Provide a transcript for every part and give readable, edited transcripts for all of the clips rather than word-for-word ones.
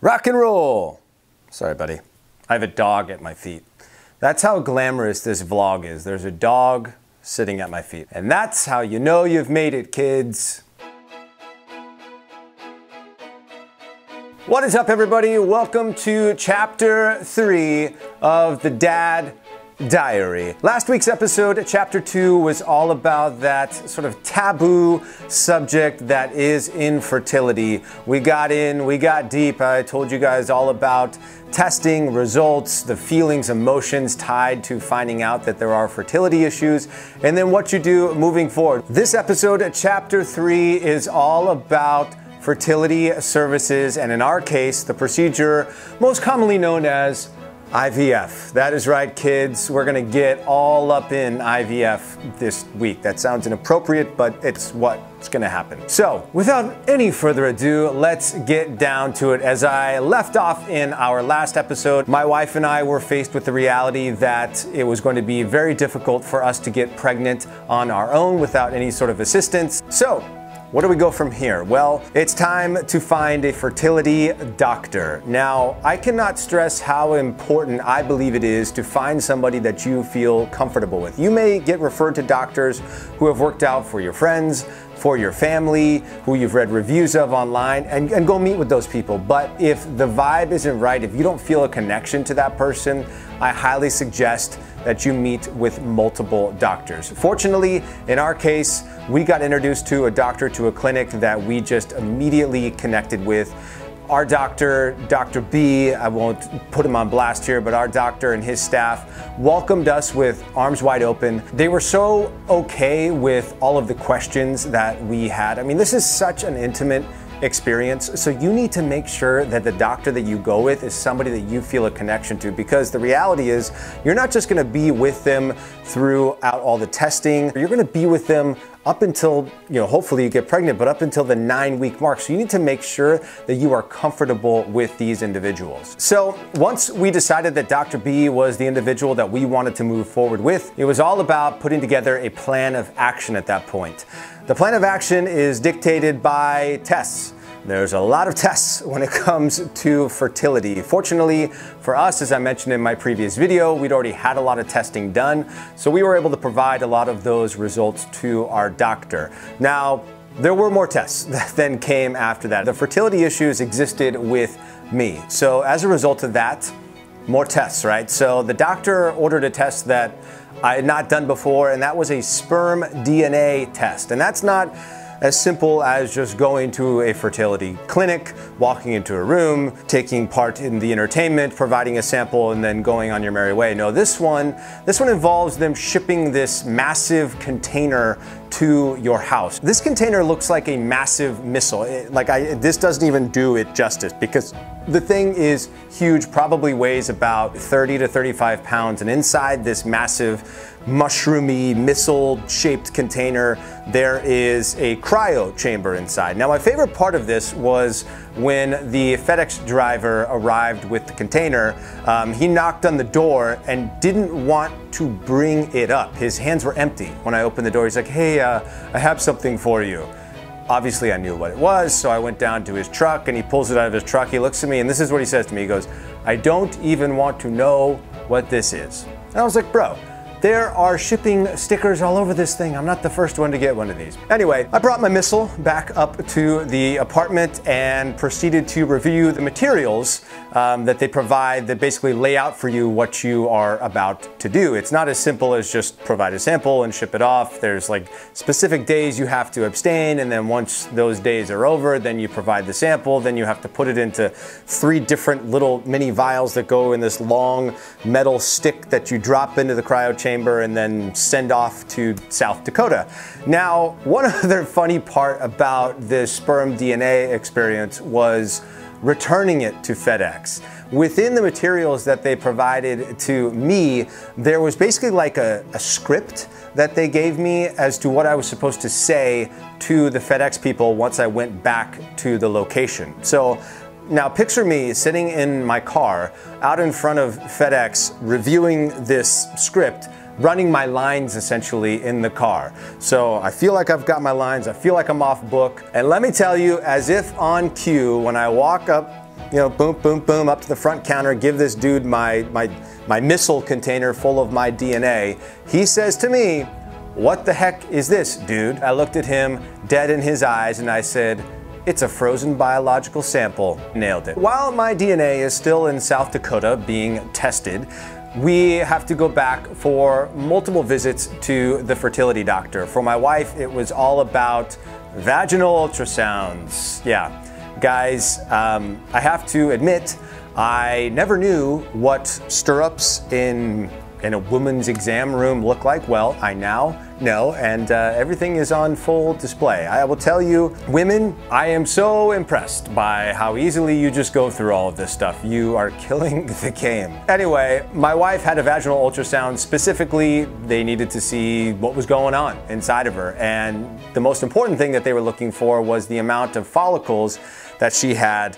Rock and roll! Sorry, buddy. I have a dog at my feet. That's how glamorous this vlog is. There's a dog sitting at my feet. And that's how you know you've made it, kids. What is up, everybody? Welcome to chapter 3 of the Dad Diary. Last week's episode, chapter 2, was all about that sort of taboo subject that is infertility. We got in, we got deep. I told you guys all about testing, results, the feelings, emotions tied to finding out that there are fertility issues, and then what you do moving forward. This episode, chapter 3, is all about fertility services, and in our case, the procedure most commonly known as IVF. That is right, kids. We're gonna get all up in IVF this week. That sounds inappropriate, but it's what's gonna happen. So, without any further ado, let's get down to it. As I left off in our last episode, my wife and I were faced with the reality that it was going to be very difficult for us to get pregnant on our own without any sort of assistance. So, where do we go from here? Well, it's time to find a fertility doctor. Now, I cannot stress how important I believe it is to find somebody that you feel comfortable with. You may get referred to doctors who have worked out for your friends, for your family, who you've read reviews of online, and go meet with those people. But if the vibe isn't right, if you don't feel a connection to that person, I highly suggest that you meet with multiple doctors. Fortunately, in our case, we got introduced to a doctor, to a clinic that we just immediately connected with. Our doctor, Dr. B, I won't put him on blast here, but our doctor and his staff welcomed us with arms wide open. They were so okay with all of the questions that we had. I mean, this is such an intimate experience, so you need to make sure that the doctor that you go with is somebody that you feel a connection to, because the reality is you're not just going to be with them throughout all the testing. You're going to be with them up until, hopefully you get pregnant, but up until the 9-week mark. So you need to make sure that you are comfortable with these individuals. So once we decided that Dr. B was the individual that we wanted to move forward with, it was all about putting together a plan of action at that point. The plan of action is dictated by tests. There's a lot of tests when it comes to fertility. Fortunately for us, as I mentioned in my previous video, we'd already had a lot of testing done, so we were able to provide a lot of those results to our doctor. Now, there were more tests that then came after that. The fertility issues existed with me. So as a result of that, more tests, right? So the doctor ordered a test that I had not done before, and that was a sperm DNA test. And that's not as simple as just going to a fertility clinic, walking into a room, taking part in the entertainment, providing a sample, and then going on your merry way. No, this one involves them shipping this massive container to your house. This container looks like a massive missile. This doesn't even do it justice, because the thing is huge, probably weighs about 30 to 35 pounds, and inside this massive mushroomy missile-shaped container, there is a cryo chamber inside. Now, my favorite part of this was when the FedEx driver arrived with the container. He knocked on the door and didn't want to bring it up. His hands were empty. When I opened the door, he's like, "Hey, I have something for you." Obviously, I knew what it was, so I went down to his truck, and he pulls it out of his truck. He looks at me, and this is what he says to me. He goes, "I don't even want to know what this is." And I was like, "Bro, there are shipping stickers all over this thing. I'm not the first one to get one of these." Anyway, I brought my missile back up to the apartment and proceeded to review the materials that they provide, that basically lay out for you what you are about to do. It's not as simple as just provide a sample and ship it off. There's like specific days you have to abstain, and then once those days are over, then you provide the sample. Then you have to put it into 3 different little mini vials that go in this long metal stick that you drop into the cryo chamber and then send off to South Dakota. Now, one other funny part about this sperm DNA experience was returning it to FedEx. Within the materials that they provided to me, there was basically like a script that they gave me as to what I was supposed to say to the FedEx people once I went back to the location. So now picture me sitting in my car out in front of FedEx reviewing this script, running my lines essentially in the car. So I feel like I've got my lines, I feel like I'm off book. And let me tell you, as if on cue, when I walk up you know, boom, boom, boom, up to the front counter, give this dude my missile container full of my DNA. He says to me, "What the heck is this, dude?" I looked at him dead in his eyes and I said, "It's a frozen biological sample." Nailed it. While my DNA is still in South Dakota being tested, we have to go back for multiple visits to the fertility doctor. For my wife, it was all about vaginal ultrasounds. Yeah, guys, I have to admit, I never knew what stirrups in a woman's exam room look like. Well, I now know, and everything is on full display. I will tell you, women, I am so impressed by how easily you just go through all of this stuff. You are killing the game. Anyway, my wife had a vaginal ultrasound. Specifically, they needed to see what was going on inside of her, and the most important thing that they were looking for was the amount of follicles that she had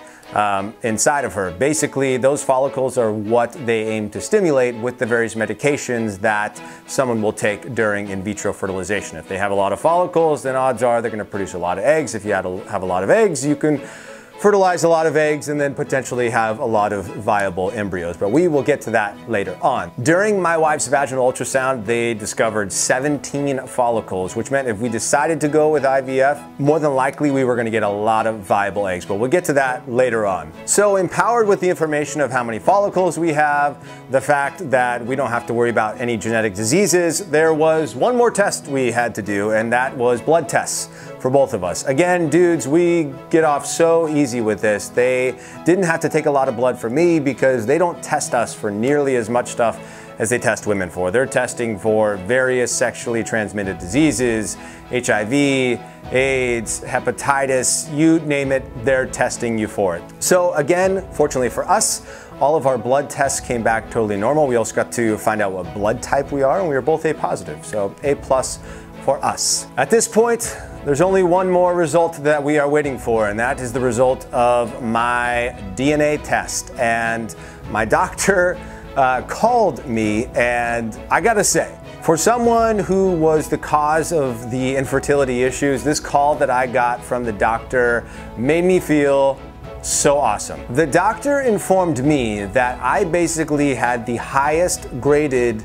inside of her. Basically, those follicles are what they aim to stimulate with the various medications that someone will take during in vitro fertilization. If they have a lot of follicles, then odds are they're going to produce a lot of eggs. If you have a lot of eggs, you can fertilize a lot of eggs and then potentially have a lot of viable embryos, but we will get to that later on. During my wife's vaginal ultrasound, they discovered 17 follicles, which meant if we decided to go with IVF, more than likely we were going to get a lot of viable eggs, but we'll get to that later on. So empowered with the information of how many follicles we have, the fact that we don't have to worry about any genetic diseases, there was one more test we had to do, and that was blood tests for both of us. Again, dudes, we get off so easy with this. They didn't have to take a lot of blood for me because they don't test us for nearly as much stuff as they test women for. They're testing for various sexually transmitted diseases, HIV, AIDS, hepatitis, you name it, they're testing you for it. So again, fortunately for us, all of our blood tests came back totally normal. We also got to find out what blood type we are, and we were both A positive, so A+ for us. At this point, there's only one more result that we are waiting for, and that is the result of my DNA test. And my doctor called me, and I gotta say, for someone who was the cause of the infertility issues, this call that I got from the doctor made me feel so awesome. The doctor informed me that I basically had the highest graded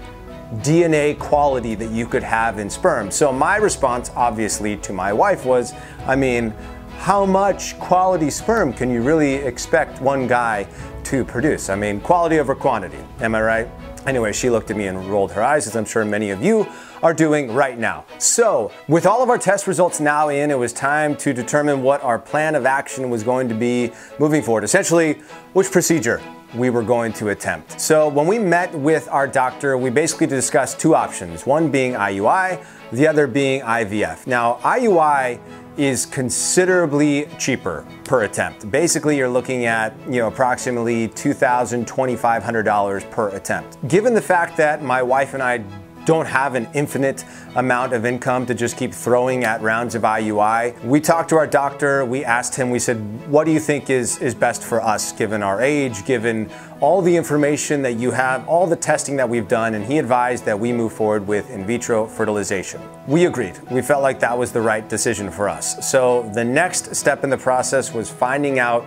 DNA quality that you could have in sperm. So my response, obviously, to my wife was, I mean, how much quality sperm can you really expect one guy to produce? I mean, quality over quantity, am I right? Anyway, she looked at me and rolled her eyes, as I'm sure many of you are doing right now. So, with all of our test results now in, it was time to determine what our plan of action was going to be moving forward. Essentially, which procedure we were going to attempt. So when we met with our doctor, we basically discussed two options, one being IUI, the other being IVF. Now, IUI is considerably cheaper per attempt. Basically, you're looking at, approximately $2,000, $2,500 per attempt. Given the fact that my wife and I don't have an infinite amount of income to just keep throwing at rounds of IUI, we talked to our doctor, we asked him, we said, what do you think is best for us given our age, given all the information that you have, all the testing that we've done, and he advised that we move forward with in vitro fertilization. We agreed. We felt like that was the right decision for us. So the next step in the process was finding out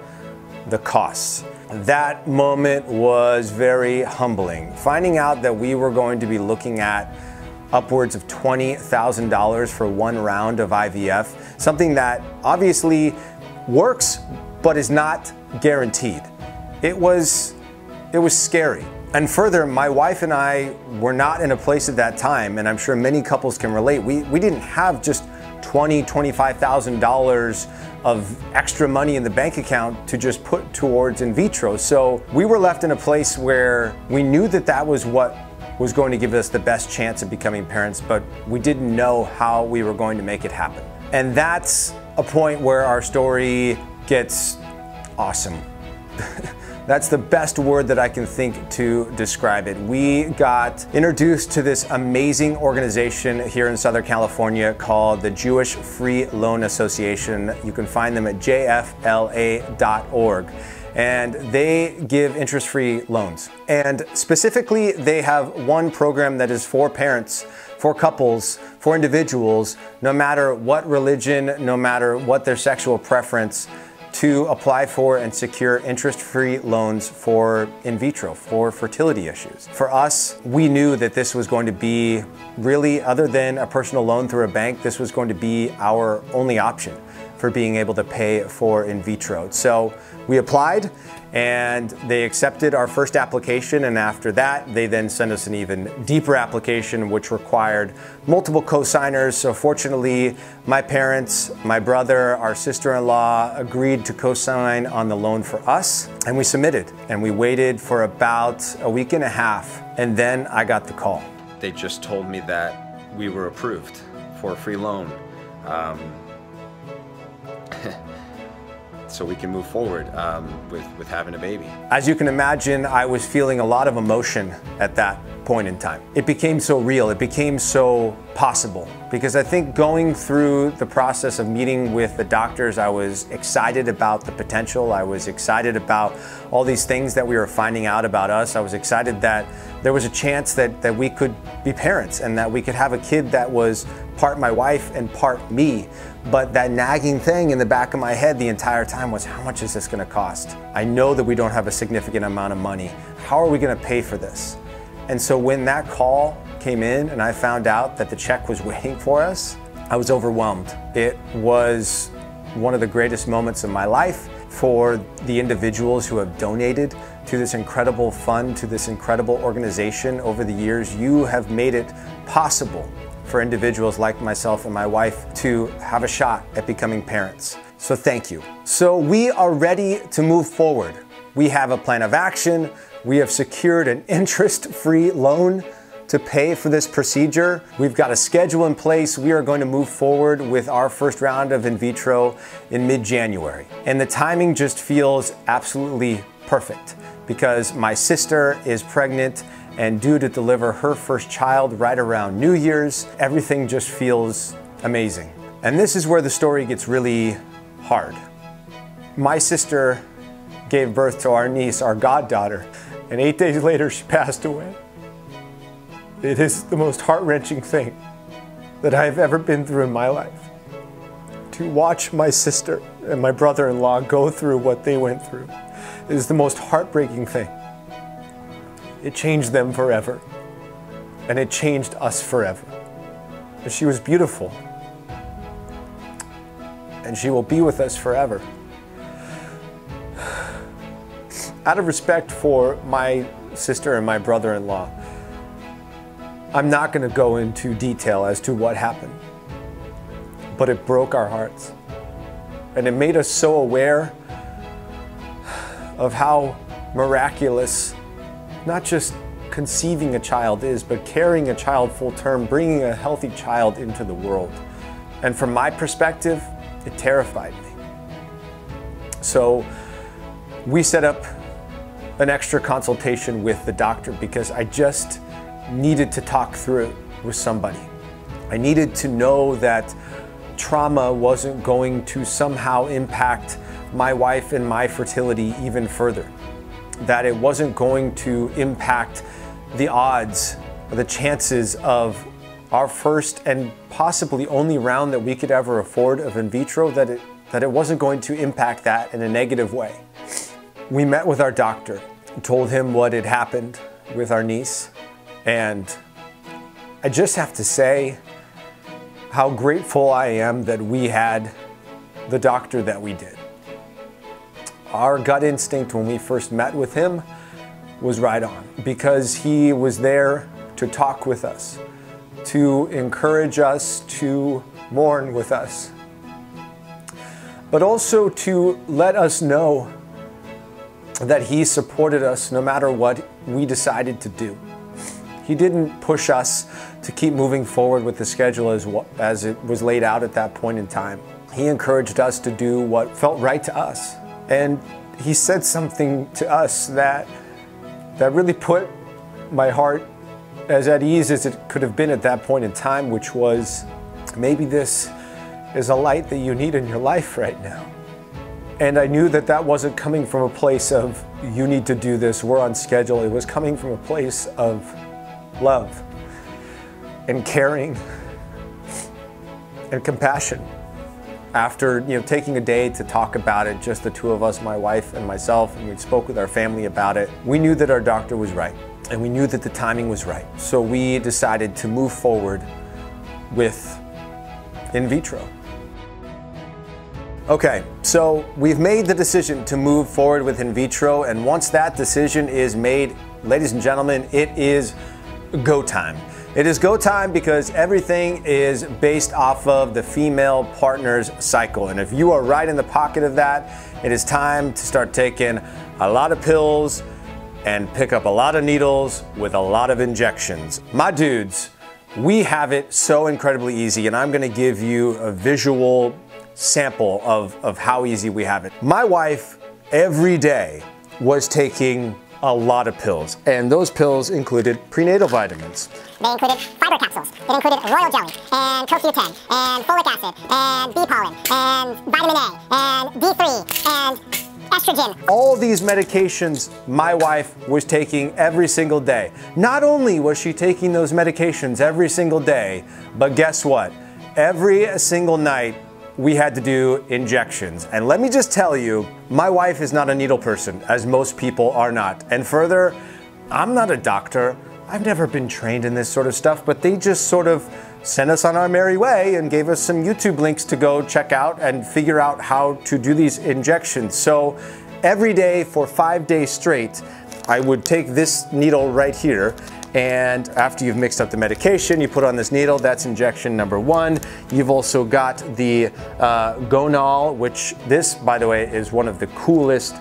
the costs. That moment was very humbling. Finding out that we were going to be looking at upwards of $20,000 for one round of IVF, something that obviously works, but is not guaranteed. It was scary. And further, my wife and I were not in a place at that time, and I'm sure many couples can relate. We didn't have just $20,000, $25,000 of extra money in the bank account to just put towards in vitro. So we were left in a place where we knew that that was what was going to give us the best chance of becoming parents, but we didn't know how we were going to make it happen. And that's a point where our story gets awesome. That's the best word that I can think to describe it. We got introduced to this amazing organization here in Southern California called the Jewish Free Loan Association. You can find them at jfla.org. And they give interest-free loans. And specifically, they have one program that is for parents, for couples, for individuals, no matter what religion, no matter what their sexual preference, to apply for and secure interest-free loans for in vitro, for fertility issues. For us, we knew that this was going to be really, other than a personal loan through a bank, this was going to be our only option for being able to pay for in vitro. So we applied and they accepted our first application, and after that they then sent us an even deeper application which required multiple co-signers. So fortunately my parents, my brother, our sister-in-law agreed to co-sign on the loan for us, and we submitted, and we waited for about a week and a half, and then I got the call. They just told me that we were approved for a free loan. So we can move forward with having a baby. As you can imagine, I was feeling a lot of emotion at that point in time. It became so real, it became so possible, because I think going through the process of meeting with the doctors, I was excited about the potential. I was excited about all these things that we were finding out about us. I was excited that there was a chance that we could be parents and that we could have a kid that was part my wife and part me. But that nagging thing in the back of my head the entire time was, how much is this gonna cost? I know that we don't have a significant amount of money. How are we gonna pay for this? And so when that call came in and I found out that the check was waiting for us, I was overwhelmed. It was one of the greatest moments of my life for the individuals who have donated to this incredible fund, to this incredible organization over the years. You have made it possible for individuals like myself and my wife to have a shot at becoming parents. So thank you. So we are ready to move forward. We have a plan of action. We have secured an interest-free loan to pay for this procedure. We've got a schedule in place. We are going to move forward with our first round of in vitro in mid-January. And the timing just feels absolutely perfect because my sister is pregnant and due to deliver her first child right around New Year's. Everything just feels amazing. And this is where the story gets really hard. My sister gave birth to our niece, our goddaughter, and 8 days later she passed away. It is the most heart-wrenching thing that I've ever been through in my life. To watch my sister and my brother-in-law go through what they went through is the most heartbreaking thing. It changed them forever, and it changed us forever. And she was beautiful, and she will be with us forever. Out of respect for my sister and my brother-in-law, I'm not going to go into detail as to what happened, but it broke our hearts, and it made us so aware of how miraculous not just conceiving a child is, but carrying a child full term, bringing a healthy child into the world. And from my perspective, it terrified me. So we set up an extra consultation with the doctor because I just needed to talk through it with somebody. I needed to know that trauma wasn't going to somehow impact my wife and my fertility even further. That it wasn't going to impact the odds, or the chances of our first and possibly only round that we could ever afford of in vitro, that it wasn't going to impact that in a negative way. We met with our doctor, told him what had happened with our niece, and I just have to say how grateful I am that we had the doctor that we did. Our gut instinct when we first met with him was right on, because he was there to talk with us, to encourage us, to mourn with us, but also to let us know that he supported us no matter what we decided to do. He didn't push us to keep moving forward with the schedule as it was laid out at that point in time. He encouraged us to do what felt right to us. And he said something to us that really put my heart as at ease as it could have been at that point in time, which was, maybe this is a light that you need in your life right now. And I knew that that wasn't coming from a place of, you need to do this, we're on schedule. It was coming from a place of love and caring and compassion. after taking a day to talk about it, just the two of us, my wife and myself, and we spoke with our family about it, we knew that our doctor was right, and we knew that the timing was right. So we decided to move forward with in vitro. Okay, so we've made the decision to move forward with in vitro, and once that decision is made, ladies and gentlemen, it is go time. It is go time because everything is based off of the female partner's cycle. And if you are right in the pocket of that, it is time to start taking a lot of pills and pick up a lot of needles with a lot of injections. My dudes, we have it so incredibly easy, and I'm gonna give you a visual sample of how easy we have it. My wife, every day, was taking a lot of pills, and those pills included prenatal vitamins. They included fiber capsules, it included royal jelly, and CoQ10, and folic acid, and bee pollen, and vitamin A, and D3, and estrogen. All these medications my wife was taking every single day. Not only was she taking those medications every single day, but guess what? Every single night, we had to do injections. And let me just tell you, my wife is not a needle person, as most people are not. And further, I'm not a doctor. I've never been trained in this sort of stuff, but they just sort of sent us on our merry way and gave us some YouTube links to go check out and figure out how to do these injections. So every day for 5 days straight, I would take this needle right here, and after you've mixed up the medication, you put on this needle. That's injection number 1. You've also got the Gonal, which this, by the way, is one of the coolest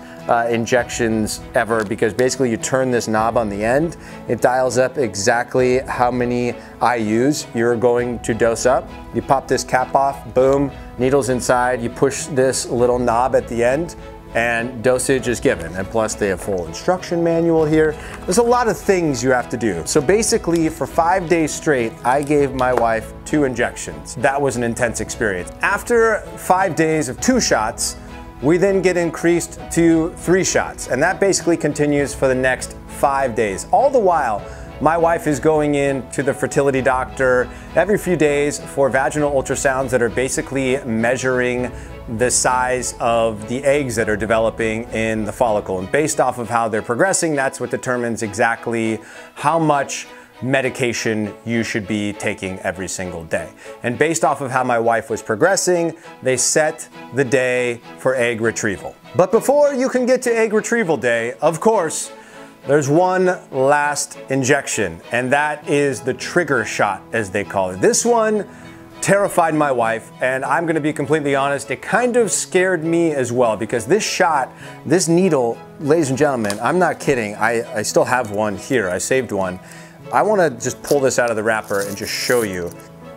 injections ever, because basically you turn this knob on the end, it dials up exactly how many IUs you're going to dose up. You pop this cap off, boom, needle's inside, you push this little knob at the end, and dosage is given. And plus they have full instruction manual here. There's a lot of things you have to do. So basically for 5 days straight, I gave my wife 2 injections. That was an intense experience. After 5 days of 2 shots, we then get increased to 3 shots. And that basically continues for the next 5 days. All the while, my wife is going in to the fertility doctor every few days for vaginal ultrasounds that are basically measuring the size of the eggs that are developing in the follicle. And based off of how they're progressing, that's what determines exactly how much medication you should be taking every single day. And based off of how my wife was progressing, they set the day for egg retrieval. But before you can get to egg retrieval day, of course, there's one last injection, and that is the trigger shot, as they call it. This one terrified my wife, and I'm gonna be completely honest, it kind of scared me as well, because this shot, this needle, ladies and gentlemen, I'm not kidding, I still have one here, I saved one. I wanna just pull this out of the wrapper and just show you.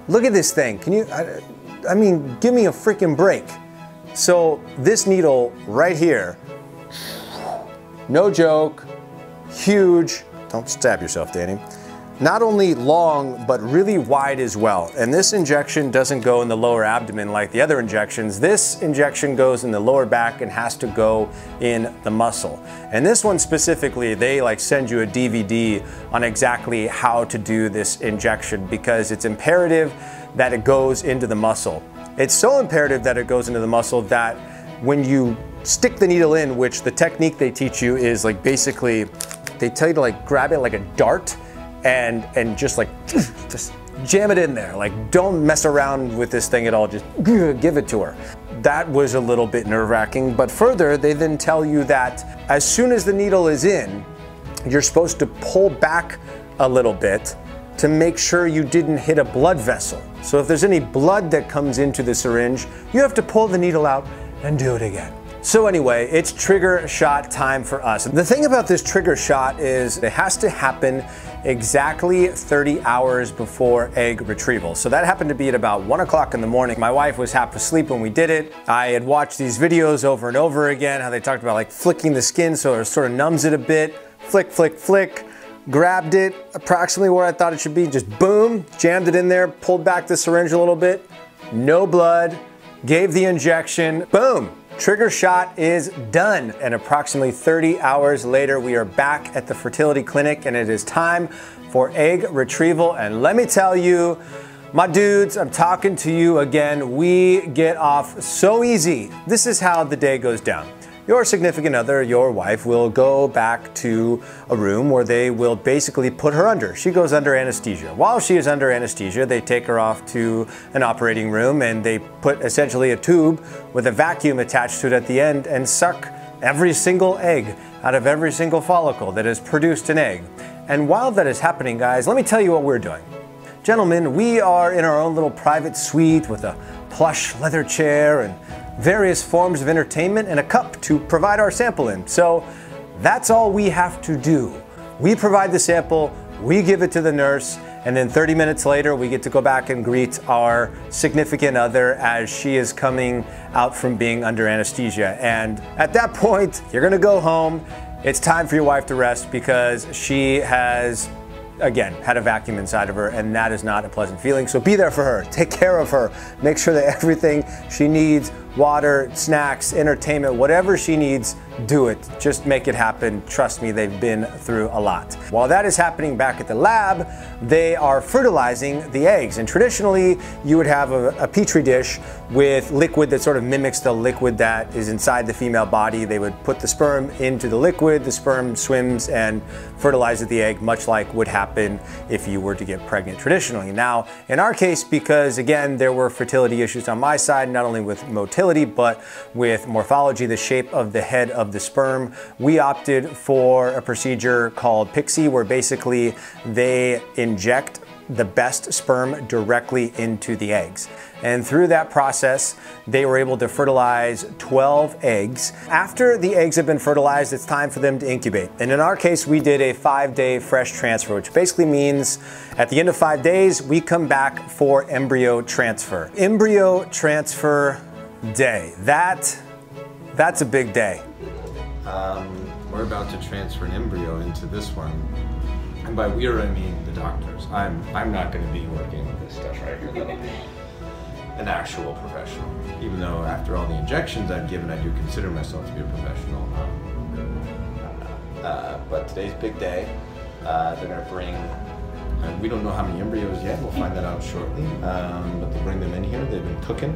Look at this thing, can you, I mean, give me a freaking break. So this needle right here, no joke, huge, don't stab yourself, Danny. Not only long, but really wide as well. And this injection doesn't go in the lower abdomen like the other injections. This injection goes in the lower back and has to go in the muscle. And this one specifically, they like send you a DVD on exactly how to do this injection, because it's imperative that it goes into the muscle. It's so imperative that it goes into the muscle that when you stick the needle in, which the technique they teach you is like basically, they tell you to like grab it like a dart and just like, just jam it in there. Like, don't mess around with this thing at all, just give it to her. That was a little bit nerve-wracking, but further, they then tell you that as soon as the needle is in, you're supposed to pull back a little bit to make sure you didn't hit a blood vessel. So if there's any blood that comes into the syringe, you have to pull the needle out and do it again. So anyway, it's trigger shot time for us. The thing about this trigger shot is it has to happen exactly 30 hours before egg retrieval. So that happened to be at about 1 o'clock in the morning. My wife was half asleep when we did it. I had watched these videos over and over again, how they talked about like flicking the skin so it sort of numbs it a bit. Flick, flick, flick. Grabbed it approximately where I thought it should be, just boom, jammed it in there, pulled back the syringe a little bit, no blood, gave the injection, boom. Trigger shot is done. And approximately 30 hours later, we are back at the fertility clinic and it is time for egg retrieval. And let me tell you, My dudes, I'm talking to you again. We get off so easy. This is how the day goes down. Your significant other, your wife, will go back to a room where they will basically put her under. She goes under anesthesia. While she is under anesthesia, they take her off to an operating room and they put essentially a tube with a vacuum attached to it at the end and suck every single egg out of every single follicle that has produced an egg. And while that is happening, guys, let me tell you what we're doing. Gentlemen, we are in our own little private suite with a plush leather chair and various forms of entertainment and a cup to provide our sample in. So that's all we have to do. We provide the sample, we give it to the nurse, and then 30 minutes later we get to go back and greet our significant other as she is coming out from being under anesthesia. And at that point, you're gonna go home. It's time for your wife to rest because she has, again, had a vacuum inside of her, and that is not a pleasant feeling. So be there for her, take care of her, make sure that everything she needs, water, snacks, entertainment, whatever she needs, do it. Just make it happen. Trust me, they've been through a lot. While that is happening back at the lab, they are fertilizing the eggs. And traditionally, you would have a petri dish with liquid that sort of mimics the liquid that is inside the female body. They would put the sperm into the liquid, the sperm swims and fertilizes the egg, much like would happen if you were to get pregnant traditionally. Now, in our case, because again, there were fertility issues on my side, not only with motility, but with morphology, the shape of the head of the sperm, we opted for a procedure called PICSI, where basically they inject the best sperm directly into the eggs. And through that process, they were able to fertilize 12 eggs. After the eggs have been fertilized, it's time for them to incubate. And in our case, we did a 5-day fresh transfer, which basically means at the end of 5 days, we come back for embryo transfer. Embryo transfer day. That's a big day. We're about to transfer an embryo into this one. And by we're, I mean the doctors. I'm not going to be working with this stuff right here. That'll be an actual professional. Even though after all the injections I've given, I do consider myself to be a professional. But today's big day. They're going to bring, we don't know how many embryos yet. We'll find that out shortly. But they'll bring them in here. They've been cooking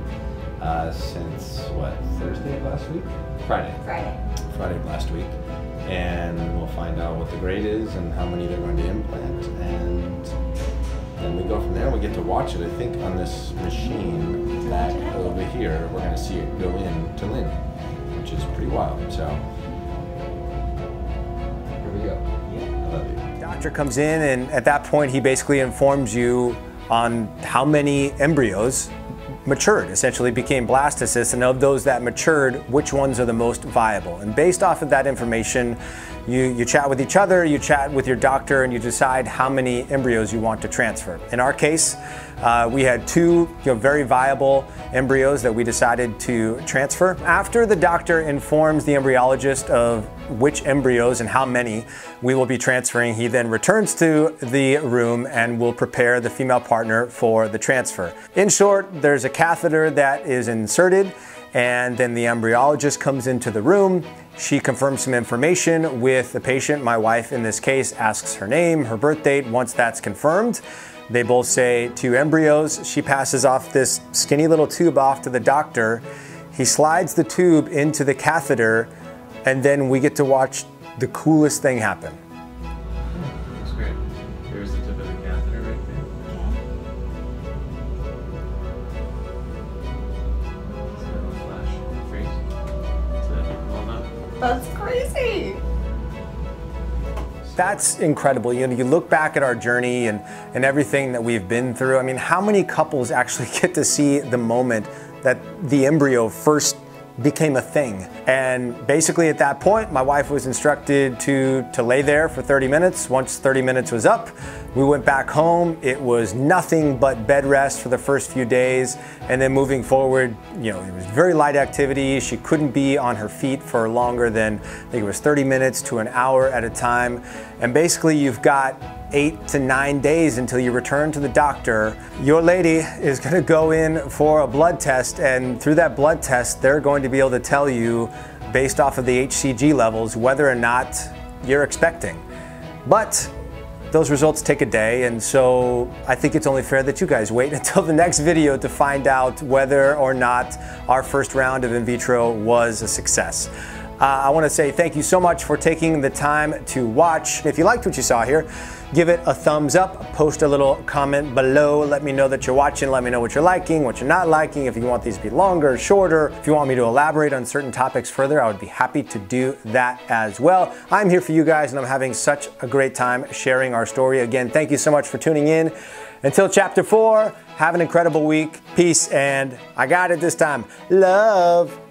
since, what, Thursday of last week? Friday of last week. And we'll find out what the grade is and how many they're going to implant, and then we go from there. We get to watch it, I think, on this machine that over here, we're going to see it go in to Lynn, which is pretty wild. So here we go. Yeah, I love you. Doctor comes in, and at that point he basically informs you on how many embryos matured, essentially became blastocysts, and of those that matured, which ones are the most viable. And based off of that information, you chat with each other, you chat with your doctor, and you decide how many embryos you want to transfer. In our case, we had 2 very viable embryos that we decided to transfer. After the doctor informs the embryologist of which embryos and how many we will be transferring, he then returns to the room and will prepare the female partner for the transfer. In short, there's a catheter that is inserted, and then the embryologist comes into the room. She confirms some information with the patient. My wife, in this case, asks her name, her birth date. Once that's confirmed, they both say 2 embryos. She passes off this skinny little tube off to the doctor. He slides the tube into the catheter, and then we get to watch the coolest thing happen. Looks great. Here's the tip of the catheter right there. So it'll flash, freeze. So hold up. That's crazy. That's incredible. You look back at our journey and everything that we've been through. I mean, how many couples actually get to see the moment that the embryo first became a thing? And basically at that point, my wife was instructed to lay there for 30 minutes. Once 30 minutes was up, we went back home. It was nothing but bed rest for the first few days. And then moving forward, it was very light activity. She couldn't be on her feet for longer than, I think it was 30 minutes to an hour at a time. And basically you've got 8 to 9 days until you return to the doctor. Your lady is going to go in for a blood test, and through that blood test, they're going to be able to tell you, based off of the HCG levels, whether or not you're expecting. But those results take a day, and so I think it's only fair that you guys wait until the next video to find out whether or not our first round of in vitro was a success. I want to say thank you so much for taking the time to watch. If you liked what you saw here, give it a thumbs up, post a little comment below, let me know that you're watching, let me know what you're liking, what you're not liking, if you want these to be longer, shorter, if you want me to elaborate on certain topics further, I would be happy to do that as well. I'm here for you guys and I'm having such a great time sharing our story. Again, thank you so much for tuning in. Until chapter 4, have an incredible week, peace, and I got it this time, love.